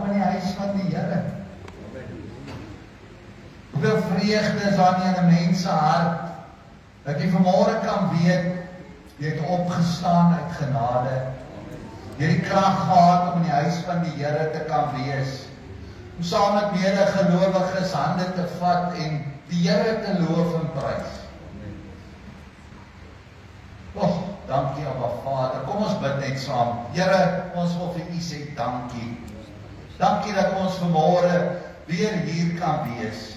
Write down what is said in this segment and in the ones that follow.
welkom in die huis van die Here. Hoeveel vreugde is daar nie in 'n mens se hart, dat jy vanmôre kan weet, jy het opgestaan uit genade. Jy het die krag gehad om in die huis van die Here te kan wees. Om saam met medegelowiges hande te vat en die Here te loof en prys. Dankie Abba Vader. Kom ons bid net saam. Here, ons wil vir U sê dankie. Dankie dat ons vanmôre weer hier kan wees.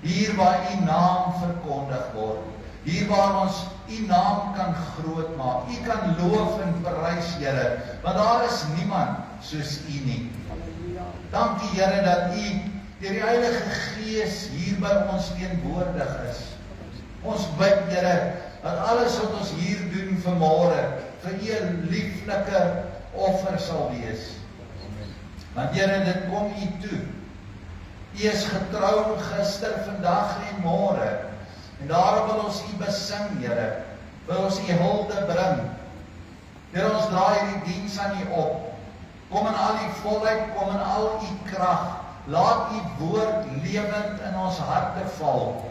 Hier waar U naam verkondig word. Hier waar ons U naam kan groot maak. U kan loof en prys, Here, want daar is niemand soos U nie. Dankie Here dat U deur die Heilige Gees hier by ons teenwoordig is. Ons bid Here dat alles wat ons hier doen vanmôre vir U 'n lieflike offer sal wees. Want Here, dit kom U toe. U is getrou gister, vandag en môre. En daarom wil ons U besing, Here. Wil ons U hulde bring. Here, ons draai die diens aan U op. Kom in al U volheid, kom in al U krag. Laat U woord lewend in ons harte val.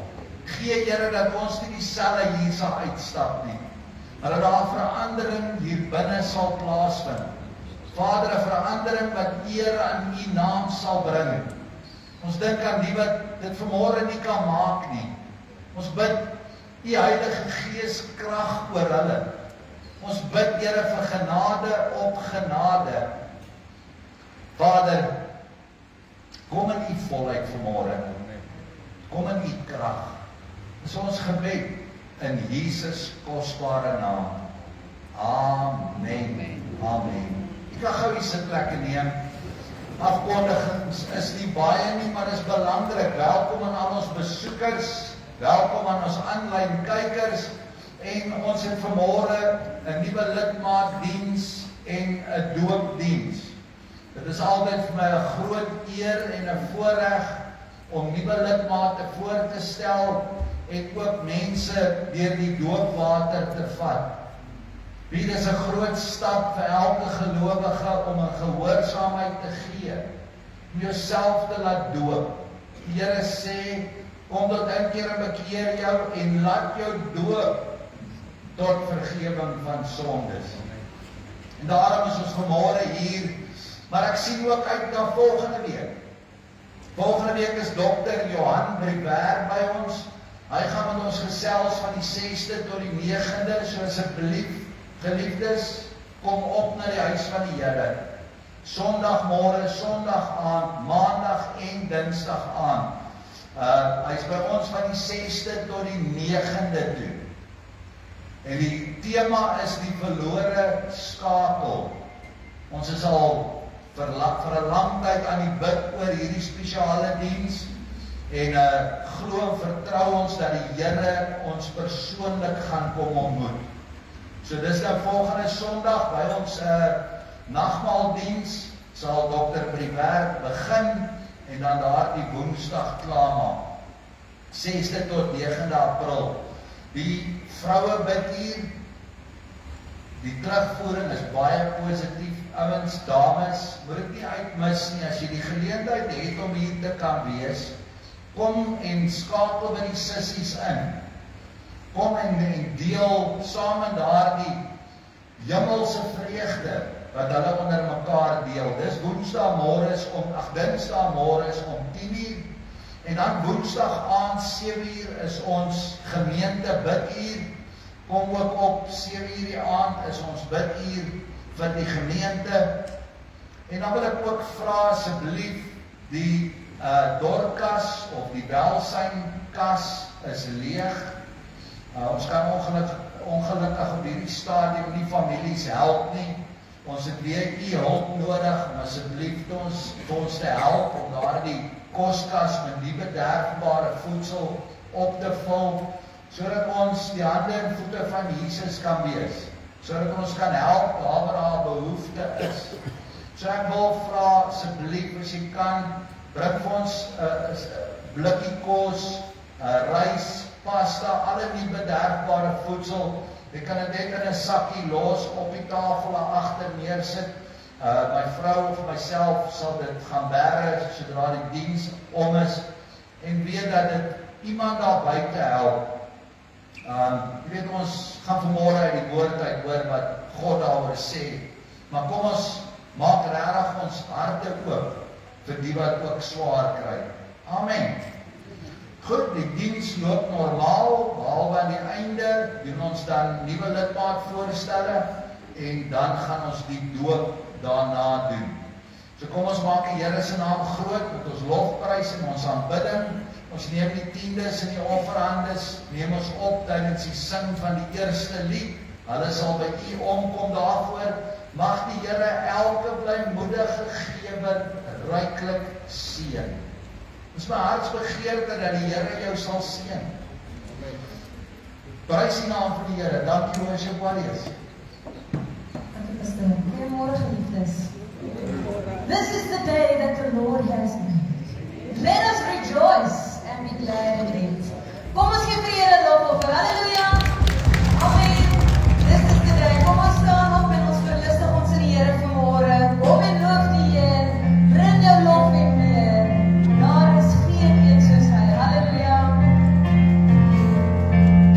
Gee Here dat ons nie dieselfde hier sal uitstap nie, maar dat daar verandering hier binne sal plaasvind. Vader, 'n verandering wat eer aan U naam sal bring. Ons dink aan die wat dit vanmôre nie kan maak nie. Ons bid U Heilige Gees krag oor hulle. Ons bid Here vir genade op genade. Vader, kom in U volheid vanmôre. Kom in U krag. Dis ons gebed in Jesus kosbare naam. Amen. Amen. Ek kan gou die sitplekke neem. Afkondigings is nie baie nie, maar is belangrik. Welkom aan al ons besoekers. Welkom aan ons aanlyn kykers. En ons het vanmôre 'n nuwe lidmaatdiens en 'n doopdiens. Dit is altyd vir my 'n groot eer en 'n voorreg om nuwe lidmate voor te stel en ook mense deur die doopwater te vat. Dit is 'n groot stap vir elke gelowige om 'n gehoorsaamheid te gee, om jouself te laat doop. Die Here sê, kom tot inkeer en bekeer jou en laat jou doop tot vergewing van sondes. En daarom is ons vanmôre hier, maar ek sien ook uit na volgende week. Volgende week is Dr. Johan Briberg by ons. Hy gaan met ons gesels van die 6de tot die 9de, so asseblief, geliefdes, kom op na die huis van die Here. Sondagmôre, Sondag aand, Maandag en Dinsdag aand. Hy's by ons van die 6de tot die 9de toe. En die tema is die verlore skakel. Ons is al vir 'n lang tyd aan die bid oor hierdie spesiale diens. En glo en vertrou ons dat die Here ons persoonlik gaan kom ontmoet. So dis nou volgende Sondag by ons nagmaaldiens sal Dr. Briberg begin en dan daardie Woensdag klaarmaak. 6de tot 9de April. Die vroue bid hier. Die terugvoering is baie positief. Ouens, dames, moet dit nie uitmis nie as jy die geleentheid het om hier te kan wees. Kom en skakel by die sissies in. Kom en deel saam in daardie hemelse vreugde wat hulle onder mekaar deel. Dis Dinsdagmôre is om 10:00 en dan Woensdag aand 7:00 is ons gemeente biduur. Kom ook op 7:00 die aand is ons biduur vir die gemeente. En dan wil ek ook vra asseblief die dorpkas of die welsynkas is leeg. Ons kan ongelukkig op hierdie stadium nie families help nie. Ons het weer U hulp nodig om asseblief ons te help om daardie koskas met die bederfbare voedsel op te vul, sodat ons die hande en voete van Jesus kan wees, sodat ons kan help waar daar behoefte is. So ek wil vra asseblief as jy kan, bring vir ons blikkie kos, rys, pasta, alle nie bederfbare voedsel. Jy kan dit net in 'n sakkie los op die tafel agter neersit My vrou of myself sal dit gaan bære sodra die diens om is en weet dat dit iemand daar buite help. Jy weet ons gaan vanmôre uit die woord uit hoor wat God daaroor sê. Maar kom ons maak regtig ons harte oop vir die wat ook swaar kry. Amen. Goed, die diens loop normaal, behalwe aan die einde doen ons dan nuwe lidmaatvoorstelle en dan gaan ons die doop daarna doen. So kom ons maak die Here se naam groot met ons lofprys en ons aanbidding. Ons neem die tiendes en die offerhandes, neem ons op tydens die sing van die eerste lied. Hulle sal by U omkom daarvoor. Mag die Here elke blymoedige gewer ryklik seën. Dit is my hartsbegeerte dat die Here jou sal seën. Prys die naam van die Here. Dankie worship warriors. Dankie pastoor. Goeiemôre geliefdes. This is the day that the Lord has made. Let us rejoice and be glad in it. Kom ons gee vir die Here lofoffer. Halleluja. Amen. This is the day. Kom ons staan op en ons verlustig ons in die Here vanmôre. Kom en loof die Heer. Bring jou lof en eer. Daar is geen een soos hy. Halleluja. Thank you.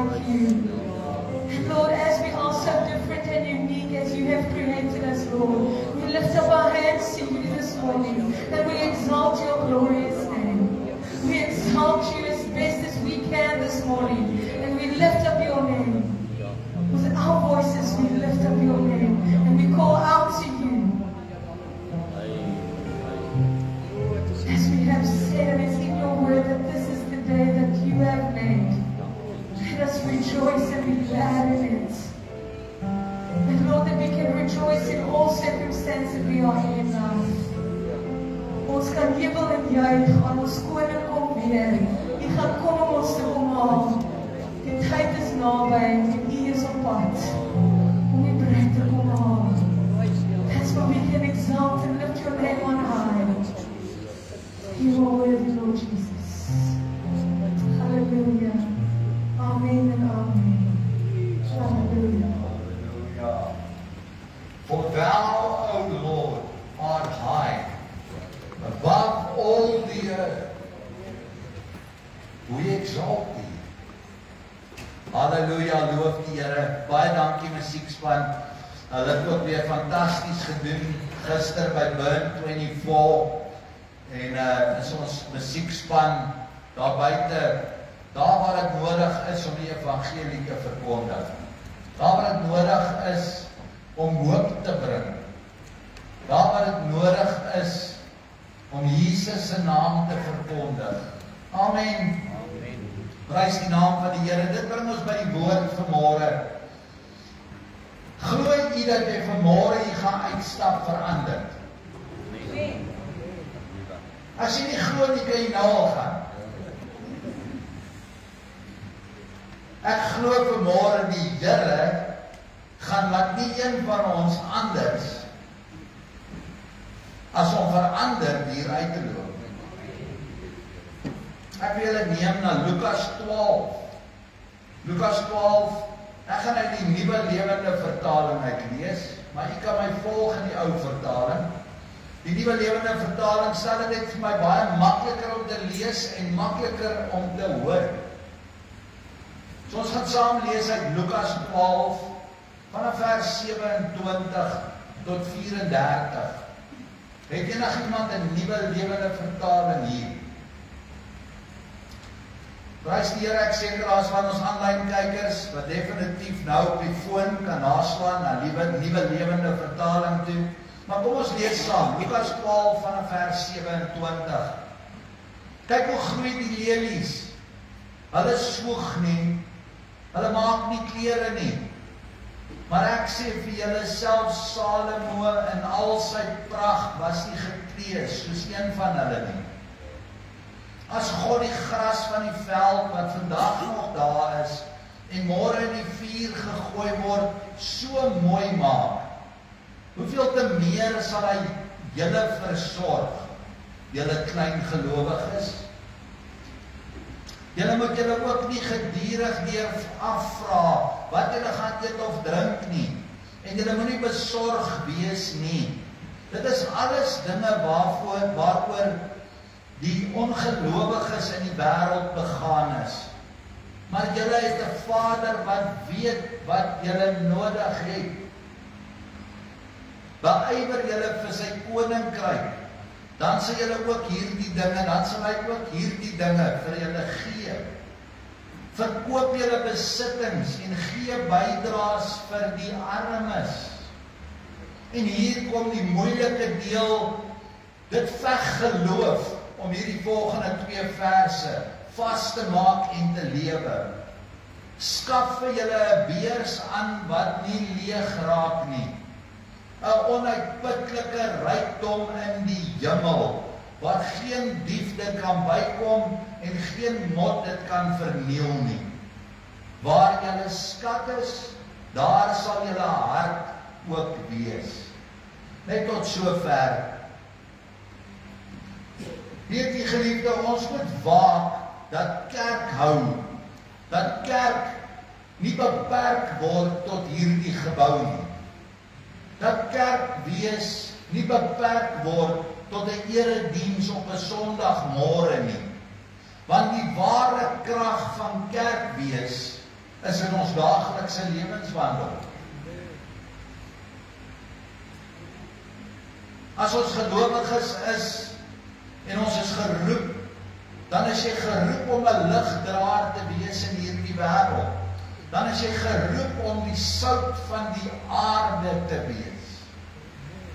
like you. And Lord, as we are so different and unique as you have created us, Lord, we lift up our hands to you this morning and we exalt your glorious name. We exalt you as best as we can this morning and we lift up your name. With our voices, we lift up your name and we call out to you. As we have said, and it's in your word that this is the day that you have made. Let us rejoice and be glad in it. And Lord, that we can rejoice in all circumstances we are in life. Ons kan jubel en juig, aan ons koning kom weer. U gaan kom om ons te omhaal. Die tyd is naby en U is op pad om U bruid te kom haal. That's why we can exalt and lift your name on high. You are worthy, Lord Jesus. Hallelujah. Amen and amen. Hallelujah. Hallelujah. For thou, O Lord, art high, above all the earth. We exalt thee. Hallelujah, loof die Here. Baie dankie musiekspan. Hulle het ook weer fantasties gedoen gister by Burn 24. En is ons musiekspan daar buite, daar waar het nodig is om die evangelie te verkondig. Daar waar het nodig is om hoop te bring. Daar waar het nodig is om Jesus se naam te verkondig. Amen. Prys die naam van die Here. Dit bring ons by die woord vanmôre. Glo jy dat jy vanmôre jy gaan uitstap verander? Amen. As jy nie glo nie, kan jy nou al gaan. Ek glo vanmôre die Here gaan laat nie een van ons anders as om verander hier uit te loop. Ek wil julle neem na Lukas 12. Lukas 12, ek gaan uit die Nuwe Lewende Vertaling uitlees, maar jy kan my volg in die ou vertaling. Die Nuwe Lewende Vertaling stel dit vir my baie makliker om te lees en makliker om te hoor. So ons gaan saam lees uit Lukas 12, vanaf vers 27 tot 34. Het enigiemand 'n Nuwe Lewende Vertaling hier? Prys die Here, ek seker daar's van ons aanlyn kykers wat definitief nou op die foon kan naslaan na die Nuwe Lewende Vertaling toe. Maar kom ons lees saam, Lukas 12 vanaf vers 27. Kyk hoe groei die lelies. Hulle swoeg nie, hulle maak nie klere nie. Maar ek sê vir julle, self Salomo in al sy pragt was nie geklee soos een van hulle nie. As God die gras van die veld wat vandag nog daar is en môre in die vuur gegooi word, so mooi maak, hoeveel te meer sal hy julle versorg, julle klein gelowiges? Julle moet julle ook nie gedurig deur afvra wat julle gaan eet of drink nie, en julle moet nie besorg wees nie. Dit is alles dinge waaroor die ongelowiges in die wêreld begaan is. Maar julle het 'n Vader wat weet wat julle nodig het. Beywer julle vir sy koninkryk, dan sal julle ook hierdie dinge, dan sal hy ook hierdie dinge vir julle gee. Verkoop julle besittings en gee bydraes vir die armes. En hier kom die moeilike deel, dit veg geloof, om hierdie volgende 2 verse vas te maak en te lewe. Skaf vir julle 'n beurs aan wat nie leeg raak nie. 'n Onuitputlike rykdom in die hemel, waar geen dief dit kan bykom en geen mot dit kan verniel nie. Waar julle skat is, daar sal julle hart ook wees. Net tot sover. Weet die geliefde, ons moet waak dat kerk hou, dat kerk nie beperk word tot hierdie gebou nie. Dat kerk wees nie beperk word tot 'n erediens op 'n Sondagmôre nie. Want die ware krag van kerk wees is in ons daaglikse lewenswandel. As ons gelowiges is en ons is geroep, dan is jy geroep om 'n ligdraer te wees in hierdie wêreld. Dan is jy geroep om die sout van die aarde te wees.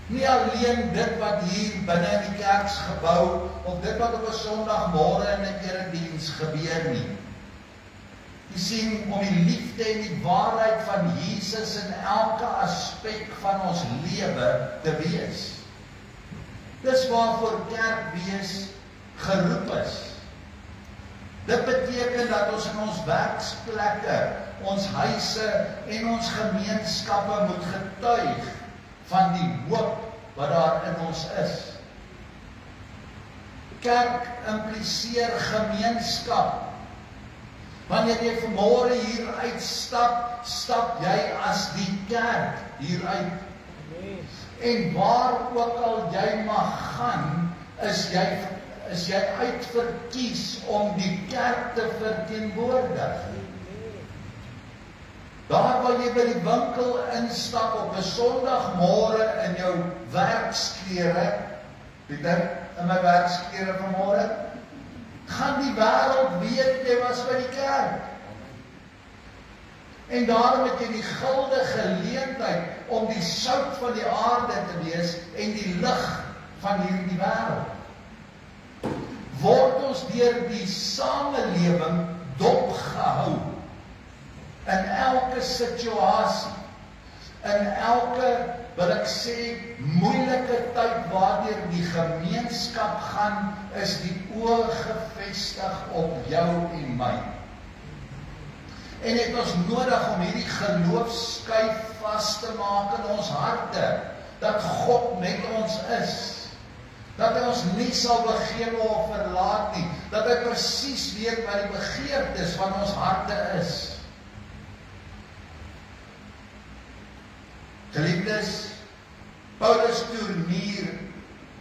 Nie alleen dit wat hier binne in die kerksgebou of dit wat op 'n Sondagmôre in 'n erediens gebeur nie. Jy sien, om die liefde en die waarheid van Jesus in elke aspek van ons lewe te wees. Dis waarvoor kerk wees geroep is. Dit beteken dat ons in ons werksplekke, ons huise en ons gemeenskappe moet getuig van die hoop wat daar in ons is. Kerk impliseer gemeenskap. Wanneer jy vanmôre hier uitstap, stap jy as die kerk hier uit. En waar ook al jy mag gaan, is jy uitverkies om die kerk te verteenwoordig. Daar waar jy by die winkel instap op 'n Sondagmôre in jou werksklere, Pieter, in my werksklere vanmôre, gaan die wêreld weet jy was by die kerk. En daarom het jy die gulde geleentheid om die sout van die aarde te wees en die lig van hierdie wêreld. Word ons deur die samelewing dopgehou in elke situasie, in elke, wil ek sê, moeilike tyd waardeur die gemeenskap gaan, is die oë gefestig op jou en my. En het ons nodig om hierdie geloofskyf vas te maak in ons harte, dat God met ons is. Dat hy ons nie sal begewe of verlaat nie, dat hy presies weet wat die begeertes van ons harte is. Geliefdes, Paulus Tournier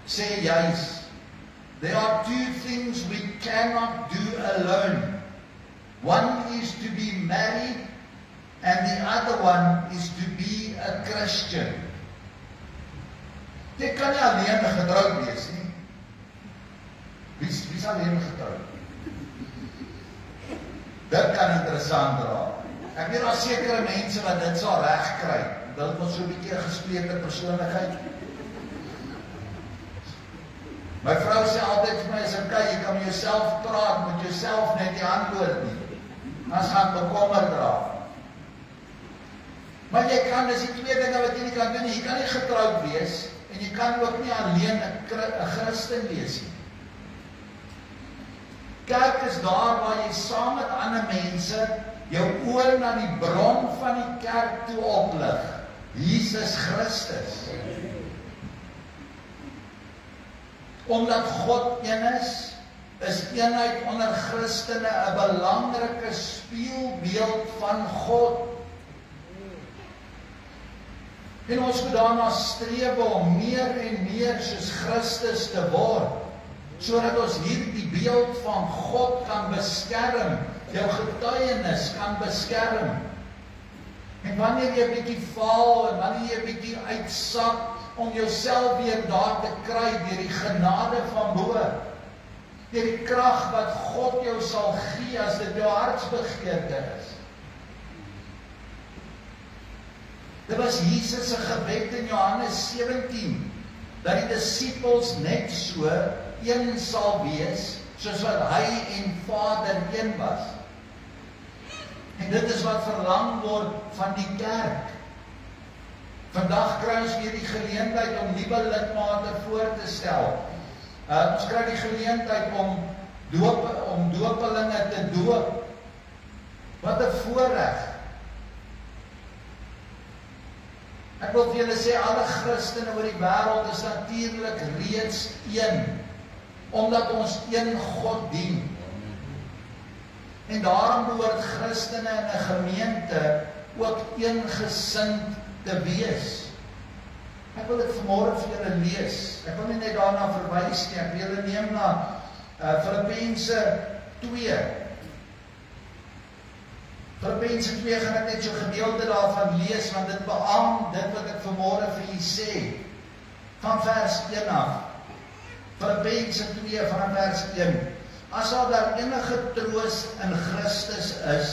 sê juis, there are two things we cannot do alone. One is to be married and the other one is to be a Christian. Jy kan nie alleen getroud wees nie. Wie is alleen getroud? Dit kan interessant raak. Ek weet daar sekere mense wat dit sal regkry. Dit was so 'n bietjie 'n gesplete persoonlikheid. My vrou sê altyd vir my, as ek jy kan met jouself praat, met jouself net die antwoord nie. As gaan bekommer dra. Maar jy kan, dis die twee dinge wat jy nie kan doen nie. Jy kan nie getroud wees en jy kan ook nie alleen 'n Christen wees nie. Kerk is daar waar jy saam met ander mense jou oor na die bron van die kerk toe oplig, Jesus Christus. Omdat God een is eenheid onder Christene 'n belangrike spieelbeeld van God. En ons moet daarna streef om meer en meer soos Christus te word, sodat ons hierdie beeld van God kan beskerm, jou getuienis kan beskerm. En wanneer jy 'n bietjie val en wanneer jy 'n bietjie uitsak, om jouself weer daar te kry deur die genade van bo, deur die krag wat God jou sal gee as dit jou hartsbegeerte is. Dit was Jesus se gebed in Johannes 17, dat die disippels net so een sal wees, soos wat hy en Vader een was. En dit is wat verlang word van die kerk. Vandag kry ons weer die geleentheid om nuwe lidmate voor te stel. Ons kry die geleentheid om dopelinge te doop. Wat 'n voorreg. Ek wil vir julle sê, alle Christene oor die wêreld is natuurlik reeds een, omdat ons een God dien. En daarom behoort Christene in 'n gemeente ook eengesind te wees. Ek wil dit vanmôre vir julle lees. Ek wil nie net daarna verwys nie. Ek wil julle neem na Filippense 2. Filippense 2 gaan ek net so gedeelte daarvan lees, want dit beamoed dit wat ek vanmôre vir julle sê. Van vers 1 af. Filippense 2 van vers 1. As daar enige troos in Christus is,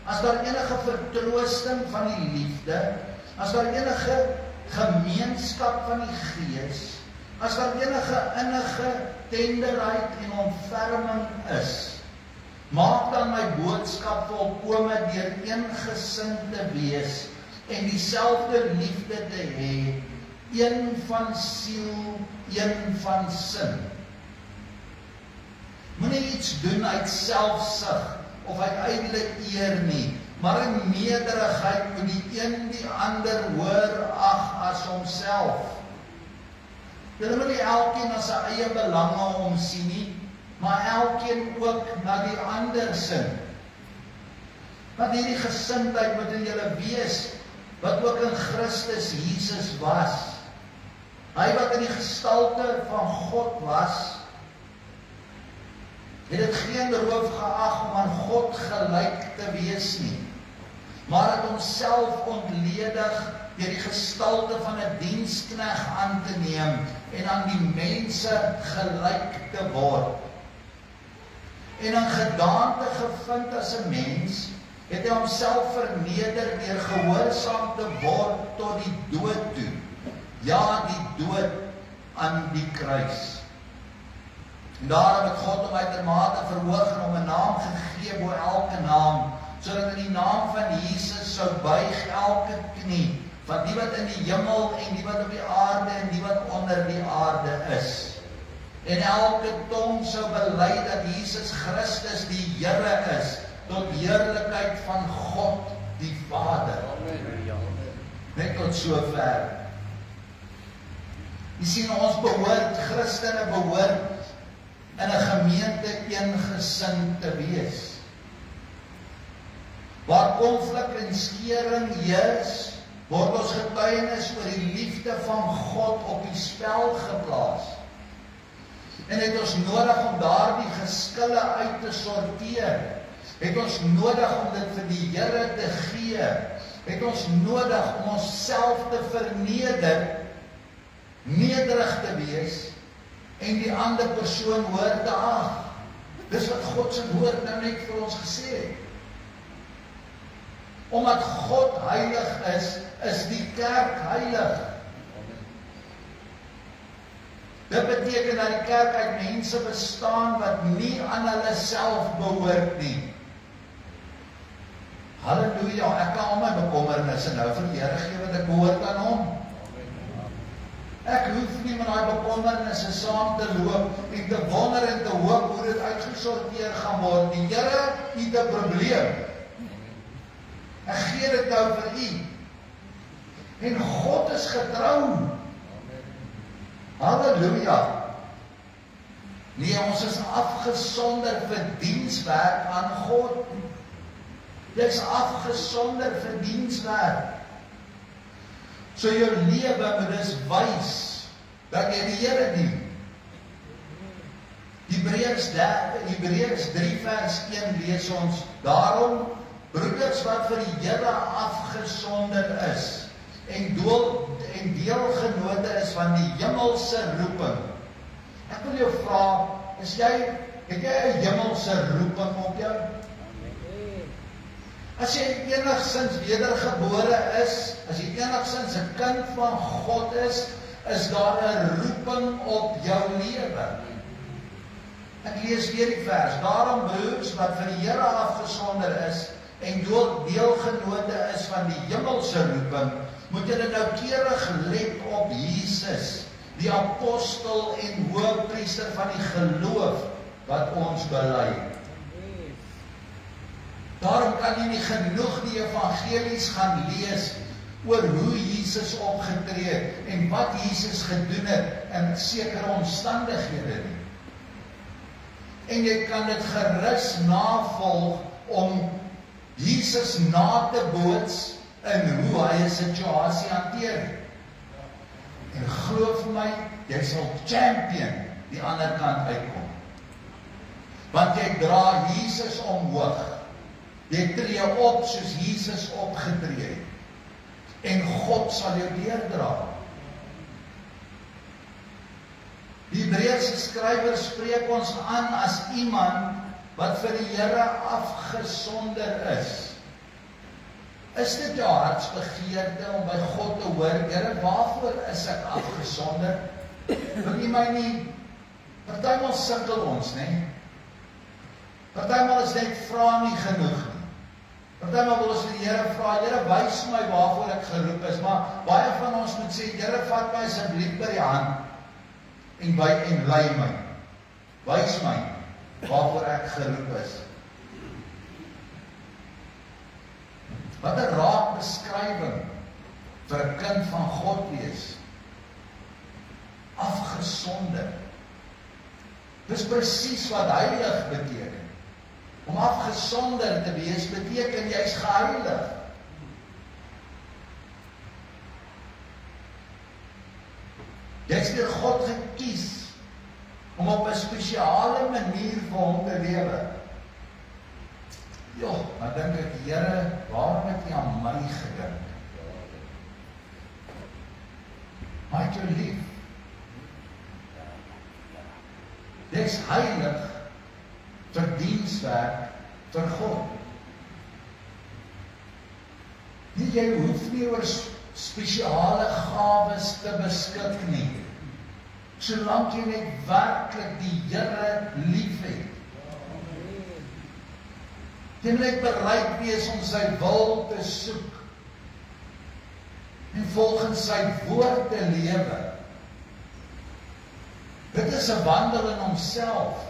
as daar enige vertroosting van die liefde, as daar enige gemeenskap van die Gees, as daar enige innige tenderheid en ontferming is, maak dan my boodskap volkome deur eengesind te wees en dieselfde liefde te hê, een van siel, een van sin. Moenie iets doen uit selfsug of uit ydelike eer nie, maar in nederigheid moet die een die ander hoër ag as homself. Julle moet nie elkeen na sy eie belange omsien nie, maar elkeen ook na die ander sin. Want hierdie gesindheid moet in julle wees, wat ook in Christus Jesus was. Hy wat in die gestalte van God was, het dit geen roof geag om aan God gelyk te wees nie, maar het homself ontledig deur die gestalte van 'n diensknegt aan te neem en aan die mense gelyk te word. En in gedaante gevind as 'n mens, het hy homself verneder deur gehoorsaam te word tot die dood toe. Ja, die dood aan die kruis. En daarom het God hom uitermate verhoog en hom 'n naam gegee bo elke naam, sodat in die naam van Jesus sou buig elke knie, van die wat in die hemel en die wat op die aarde en die wat onder die aarde is. En elke tong sou bely dat Jesus Christus die Here is, tot heerlikheid van God die Vader. Net tot sover. Jy sien, ons behoort, Christene behoort in 'n gemeente eengesind te wees. Waar konflik en skeuring heers, word ons getuienis oor die liefde van God op die spel geplaas. En het ons nodig om daardie geskille uit te sorteer. Het ons nodig om dit vir die Here te gee. Het ons nodig om onsself te verneder, nederig te wees en die ander persoon hoor te ag. Dis wat God se woord nou net vir ons gesê het. Omdat God heilig is die kerk heilig. Dit beteken dat die kerk uit mense bestaan wat nie aan hulle self behoort nie. Halleluja, ek kan al my bekommernisse nou vir die Here gee wat ek behoort aan hom. Ek hoef nie met daai bekommernisse saam te loop en te wonder en te hoop hoe dit uitgesorteer gaan word. Die Here het 'n probleem. Ek gee dit nou vir u. En God is getrou. Halleluja. Nee, ons is afgesonder vir dienswerk aan God. Jy is afgesonder vir dienswerk. So jou lewe moet dus wys dat jy die Here dien. Hebreërs 3 vers 1 lees ons, daarom broeders wat vir die Here afgesonder is en deelgenote is van die hemelse roeping. Ek wil jou vra, het jy 'n hemelse roeping op jou? As jy enigsins wedergebore is, as jy enigsins 'n kind van God is daar 'n roeping op jou lewe. Ek lees weer die vers, daarom broers wat vir die Here afgesonder is en deelgenote is van die hemelse roeping, moet julle noukeurig let op Jesus, die apostel en hoëpriester van die geloof wat ons bely. Daarom kan jy nie genoeg die evangelies gaan lees oor hoe Jesus opgetree het en wat Jesus gedoen het in sekere omstandighede nie. En jy kan dit gerus navolg om Jesus na te boots in hoe hy 'n situasie hanteer. En glo vir my, jy sal champion die ander kant uitkom. Want jy dra Jesus omhoog. Jy tree op soos Jesus opgetree het. En God sal jou deurdra. Die Hebreëse skrywer spreek ons aan as iemand wat vir die Here afgesonder is. Is dit jou hartsbegeerte om by God te hoor, Here, waarvoor is ek afgesonder? Wil jy my nie, partymal sukkel ons, nee? Partymal is net vra nie genoeg nie. Partymal wil ons vir die Here vra, Here, wys my waarvoor ek geroep is, maar baie van ons moet sê, Here, vat my asseblief by die hand en lei my. Wys my waarvoor ek geroep is. Wat 'n raak beskrywing vir 'n kind van God wees. Afgesonder. Dis presies wat heilig beteken. Om afgesonder te wees beteken jy's geheilig. Jy's deur God gekies om op 'n spesiale manier vir hom te lewe. Ja, maar dink ek, Here, waarom het jy aan my gedink? Maar het jou lief. Jy's heilig vir dienswerk vir God. Jy hoef nie oor spesiale gawes te beskik nie. Solank jy net werklik die Here lief het. Jy moet net bereid wees om sy wil te soek en volgens sy woord te lewe. Dit is 'n wandel in homself.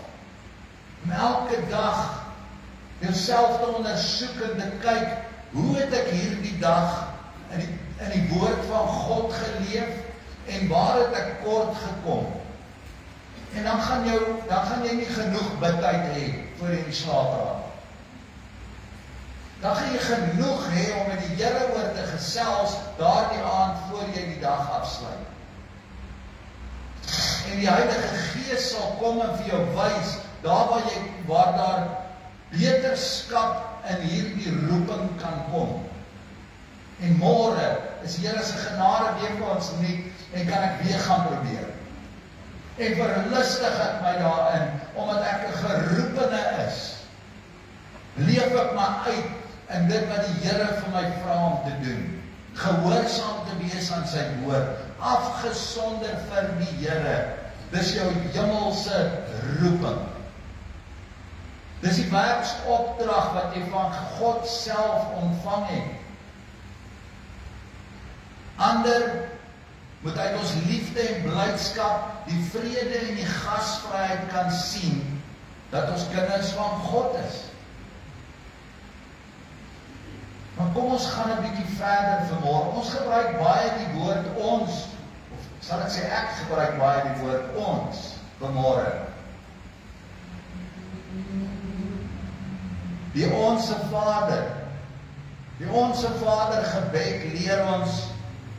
Om elke dag jouself te ondersoek en te kyk, hoe het ek hierdie dag in die woord van God geleef en waar het ek kort gekom? En dan gaan jy nie genoeg bidtyd hê voor jy slaap raak. Dan gaan jy genoeg hê om met die Here oor te gesels daardie aand voor jy die dag afsluit. En die Heilige Gees sal kom en vir jou wys, waar daar beterskap in hierdie roeping kan kom. En môre is die Here se genade weer vir ons nie, en kan ek weer gaan probeer. En verlustig ek my daarin, omdat ek 'n geroepene is. Leef ek maar uit in dit wat die Here vir my vra om te doen. Gehoorsaam te wees aan sy woord, afgesonder vir die Here. Dis jou hemelse roeping. Dis die werksopdrag wat jy van God self ontvang het. Ander moet uit ons liefde en blydskap die vrede en die gasvryheid kan sien dat ons kinders van God is. Maar kom ons gaan 'n bietjie verder vanmôre. Ons gebruik baie die woord ons, of sal ek sê ek gebruik baie die woord ons vanmôre. Die Onse Vader. Die Onse Vader gebed leer ons,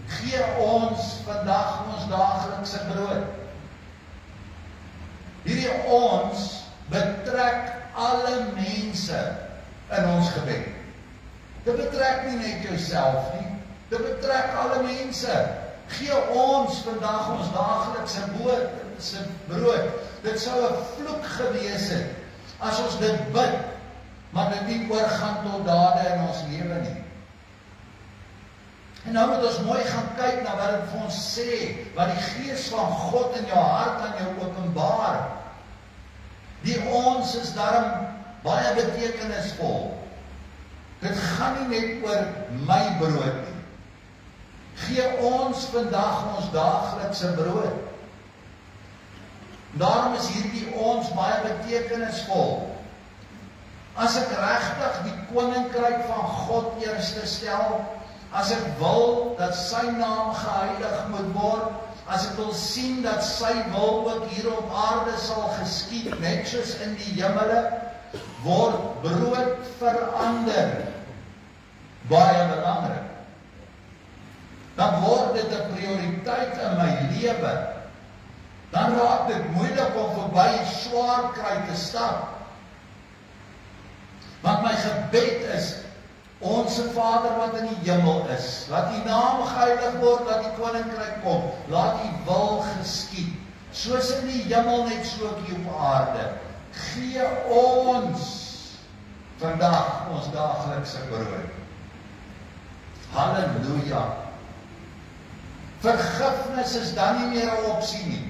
gee ons vandag ons daaglikse brood. Hierdie ons betrek alle mense in ons gebed. Dit betrek nie net jouself nie, dit betrek alle mense. Gee ons vandag ons daaglikse brood. Dit sou 'n vloek gewees het as ons dit bid, maar dit nie oorgaan tot dade in ons lewe nie. En nou moet ons mooi gaan kyk na wat dit vir ons sê, wat die Gees van God in jou hart aan jou openbaar. Die ons is daarom baie betekenisvol. Dit gaan nie net oor my brood nie. Gee ons vandag ons daaglikse brood. Daarom is hierdie ons baie betekenisvol. As ek regtig die koninkryk van God eerste stel, as ek wil dat sy naam geheilig moet word, as ek wil sien dat sy wil ook hier op aarde sal geskied, net soos in die hemele, word brood verander baie belangrik. Dan word dit 'n prioriteit in my lewe. Dan raak dit moeilik om verby swaar kry te stap. Want my gebed is, Onse Vader wat in die hemel is, laat die naam geheilig word, laat die koninkryk kom, laat die wil geskied, soos in die hemel net so ook hier op aarde. Gee ons vandag ons daaglikse brood. Halleluja. Vergifnis is dan nie meer 'n opsie nie.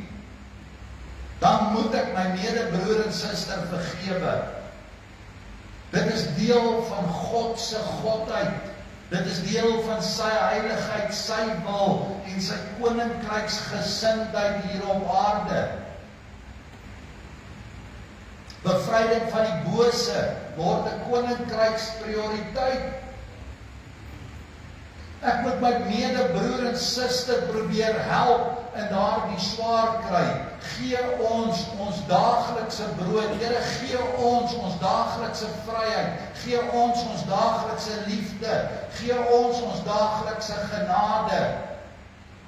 Dan moet ek my medebroer en suster vergewe. Dit is deel van God se godheid. Dit is deel van sy heiligheid, sy wil en sy koninkryksgesindheid hier op aarde. Bevryding van die bose word 'n koninkryksprioriteit. Ek moet my medebroer en suster probeer help in daardie swaar kry. Gee ons ons daaglikse brood. Here, gee ons ons daaglikse vryheid. Gee ons ons daaglikse liefde. Gee ons ons daaglikse genade.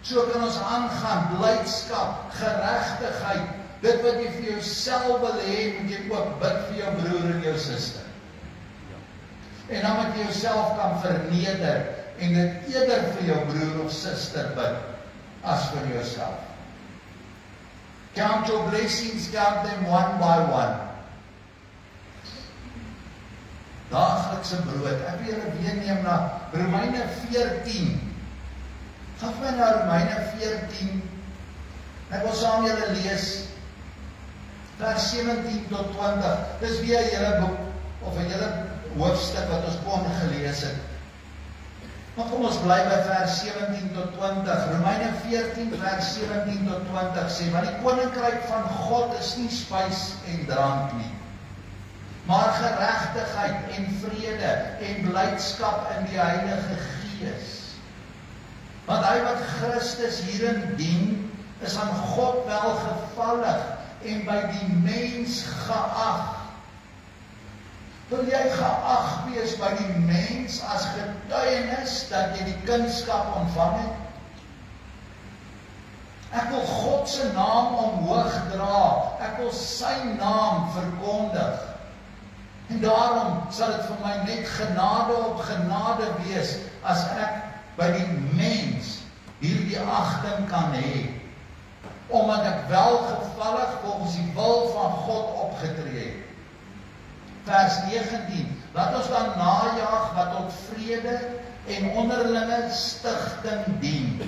So kan ons aangaan, blydskap, geregtigheid. Dit wat jy vir jouself wil hê, moet jy ook bid vir jou broer en jou suster. En dan moet jy jouself kan verneder en dit eerder vir jou broer of suster bid as vir jouself. Count your blessings, count them one by one. Daaglikse brood. Ek wil julle weer neem na Romeine 14. Gaan my na Romeine 14. Ek wil saam julle lees vers 17 tot 20. Dis weer 'n hele boek of 'n hele hoofstuk wat ons kon gelees het. Maar kom ons bly by vers 17 tot 20. Romeine 14 vers 17 tot 20 sê, want die koninkryk van God is nie spys en drank nie, maar geregtigheid en vrede en blydskap in die Heilige Gees. Want hy wat Christus hierin dien, is aan God welgevallig en by die mens geag. Wil jy geag wees by die mens as getuienis dat jy die kunskap ontvang het? Ek wil God se naam omhoog dra. Ek wil sy naam verkondig. En daarom sal dit vir my net genade op genade wees as ek by die mens hierdie agting kan hê. Omdat ek welgevallig volgens die wil van God opgetree het. Vers 19, laat ons dan najag wat tot vrede en onderlinge stigting dien.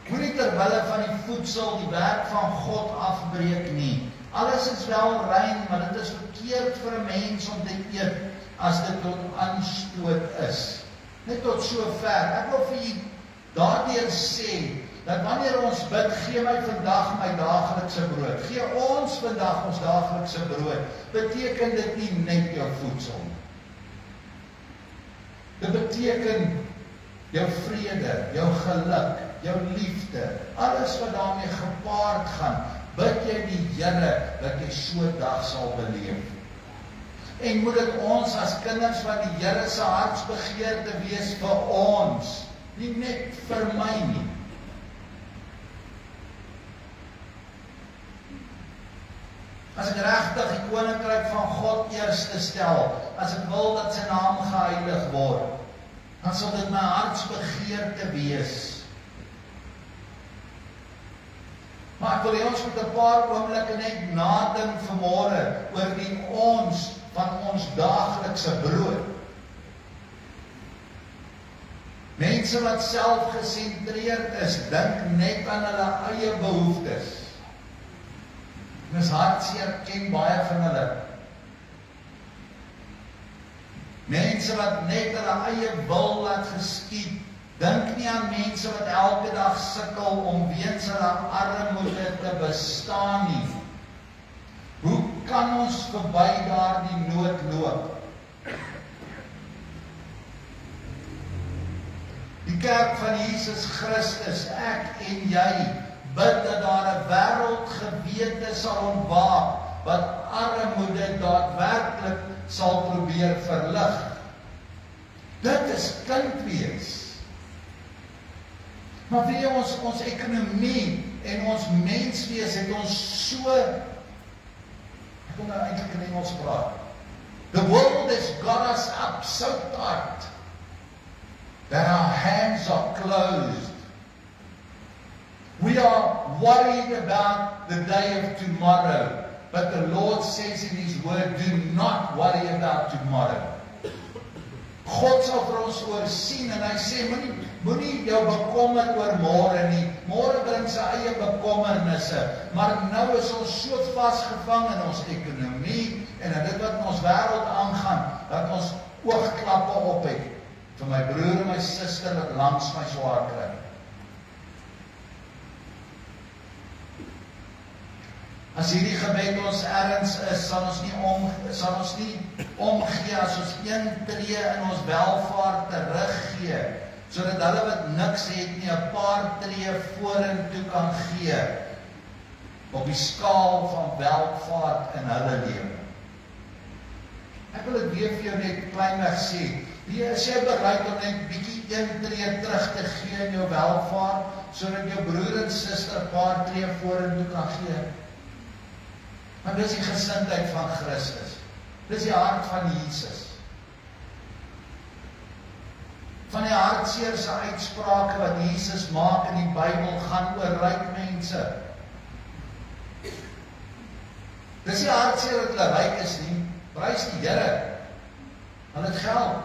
Moenie terwille van die voedsel die werk van God afbreek nie. Alles is wel rein, maar dit is verkeerd vir 'n mens om te eet as dit tot aanstoot is. Net tot so ver. Ek wil vir julle daardeur sê dat wanneer ons bid, gee my vandag my daaglikse brood. Gee ons vandag ons daaglikse brood. Beteken dit nie net jou voedsel nie. Dit beteken jou vrede, jou geluk, jou liefde, alles wat daarmee gepaard gaan. Bid jy die Here dat jy so 'n dag sal beleef. En moet dit ons as kinders van die Here se hartsbegeerte wees vir ons, nie net vir my nie. As ek regtig die koninkryk van God eerste stel, as ek wil dat sy naam geheilig word, dan sal dit my hartsbegeerte wees. Maar ek wil hê ons moet 'n paar oomblikke net nadink vanmôre oor die ons van ons daaglikse brood. Mense wat selfgesentreerd is, dink net aan hulle eie behoeftes. Dis hartseer, ken baie van hulle. Mense wat net hulle eie wil laat geskied, dink nie aan mense wat elke dag sukkel om weens hulle armoede te bestaan nie. Hoe kan ons verby daardie nood loop? Die kerk van Jesus Christus, ek en jy, bid dat daar 'n wêreldgewete sal ontwaak, wat armoede daadwerklik sal probeer verlig. Dit is kind wees. Maar weet jy, ons ekonomie en ons menswees het ons so, ek wil nou eintlik in Engels praat, The world has got us up so tight that our hands are closed. We are worried about the day of tomorrow, but the Lord says in His word, do not worry about tomorrow. God sal vir ons voorsien en hy sê, moenie jou bekommer oor môre nie. Môre bring sy eie bekommernisse, maar nou is ons so vasgevang in ons ekonomie en in dit wat in ons wêreld aangaan, dat ons oogklappe op het vir my broer en my suster wat langs my swaar kry. As hierdie gebed ons erns is, sal ons nie omgee as ons een tree in ons welvaart teruggee, sodat hulle wat niks het nie 'n paar tree vorentoe kan gee op die skaal van welvaart in hulle lewe. Ek wil dit weer vir jou net kleinweg sê. Is jy bereid om net bietjie een tree terug te gee in jou welvaart, sodat jou broer en suster 'n paar tree vorentoe kan gee? Maar dis die gesindheid van Christus. Dis die hart van Jesus. Van die hartseer se uitsprake wat Jesus maak in die Bybel gaan oor ryk mense. Dis die hartseer dat hulle ryk is nie. Prys die Here. Hulle het geld.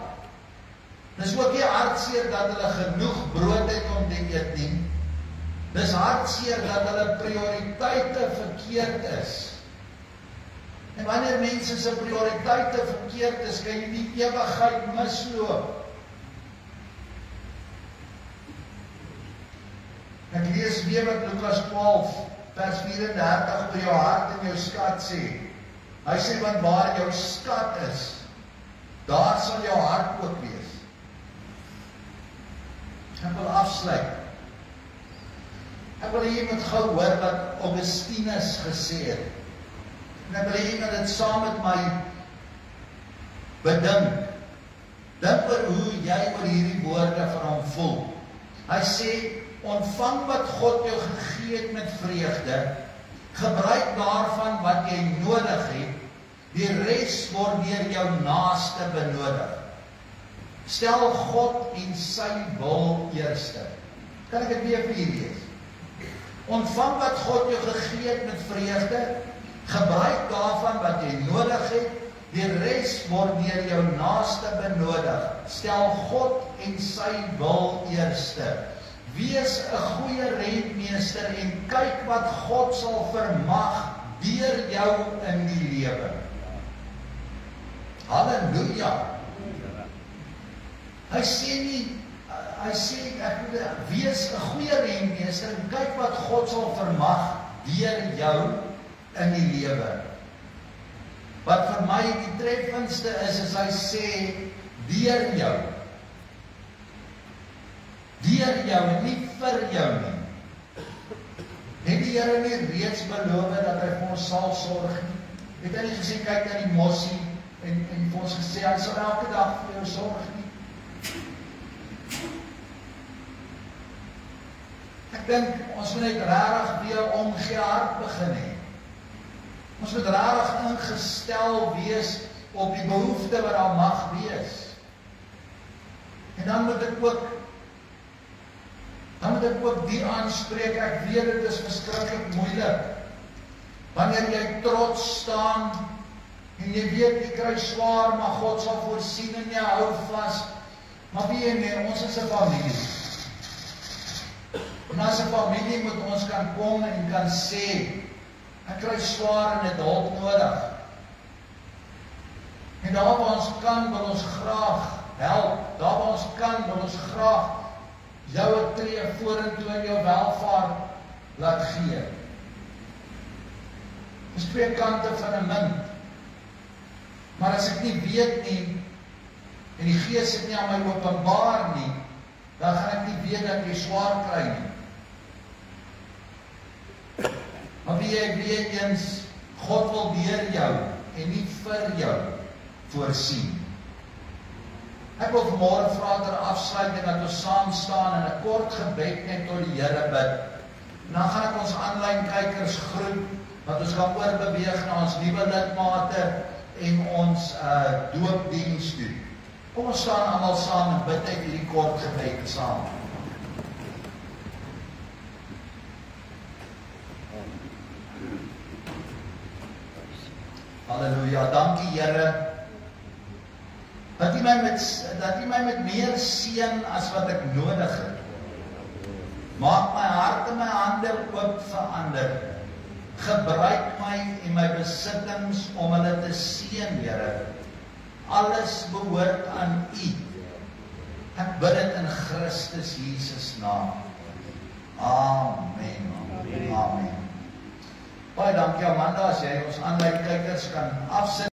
Dis ook die hartseer dat hulle genoeg brood het om te eet nie. Dis hartseer dat hulle prioriteite verkeerd is. En wanneer mense se prioriteite verkeerd is, kan jy die ewigheid misloop. Ek lees weer wat Lukas 12, vers 34 oor jou hart en jou skat sê. Hy sê, want waar jou skat is, daar sal jou hart ook wees. Ek wil afsluit. Ek wil jy moet gou hoor wat Augustinus gesê het. En ek wil jy moet dit saam met my bedink. Dink oor hoe jy oor hierdie woorde van hom voel. Hy sê, ontvang wat God jou gegee het met vreugde, gebruik daarvan wat jy nodig het, die res word deur jou naaste benodig. Stel God en sy wil eerste. Kan ek dit weer vir julle lees? Ontvang wat God jou gegee het met vreugde, gebruik daarvan wat jy nodig het, die res word deur jou naaste benodig. Stel God en sy wil eerste. Wees 'n goeie rentmeester en kyk wat God sal vermag deur jou in die lewe. Halleluja. Hy sê ek moet wees 'n goeie rentmeester en kyk wat God sal vermag deur jou in die lewe. Wat vir my die treffendste is hy sê deur jou. Deur jou en nie vir jou nie. Het die Here nie reeds beloof dat hy vir ons sal sorg nie? Het hy nie gesê kyk na die mossie en vir ons gesê hy sal elke dag vir jou sorg nie? Ek dink ons moet net regtig weer omgee hart begin hê. Ons moet regtig ingestel wees op die behoefte wat daar mag wees. En dan moet ek ook die aanspreek, ek weet dit is verskriklik moeilik. Wanneer jy trots staan, en jy weet jy kry swaar, maar God sal voorsien en jy hou vas. Maar weet jy nie, ons is 'n familie. En as 'n familie moet ons kan kom en kan sê, ek kry swaar en het hulp nodig. En daar waar ons kan, wil ons graag help. Daar waar ons kan, wil ons graag jou 'n tree vorentoe in jou welvaart laat gee. Dis twee kante van 'n munt. Maar as ek nie weet nie, en die Gees het nie aan my openbaar nie, dan gaan ek nie weet dat jy swaar kry nie. Maar wie jy weet eens, God wil deur jou en nie vir jou voorsien. Ek wil vanmôre vra ter afsluiting dat ons saam staan in 'n kort gebed net tot die Here bid. En dan gaan ek ons aanlyn kykers groet, want ons gaan oorbeweeg na ons nuwe lidmate en ons doopdiens doen. Kom ons staan almal saam en bid uit hierdie kort gebed saam. Halleluja, dankie Here, dat U my met meer seën as wat ek nodig het. Maak my hart en my hande oop vir ander. Gebruik my en my besittings om hulle te seën, Here. Alles behoort aan U. Ek bid dit in Christus Jesus naam. Amen. Amen. Baie dankie Amanda, as jy ons aanlyn kykers kan afsit.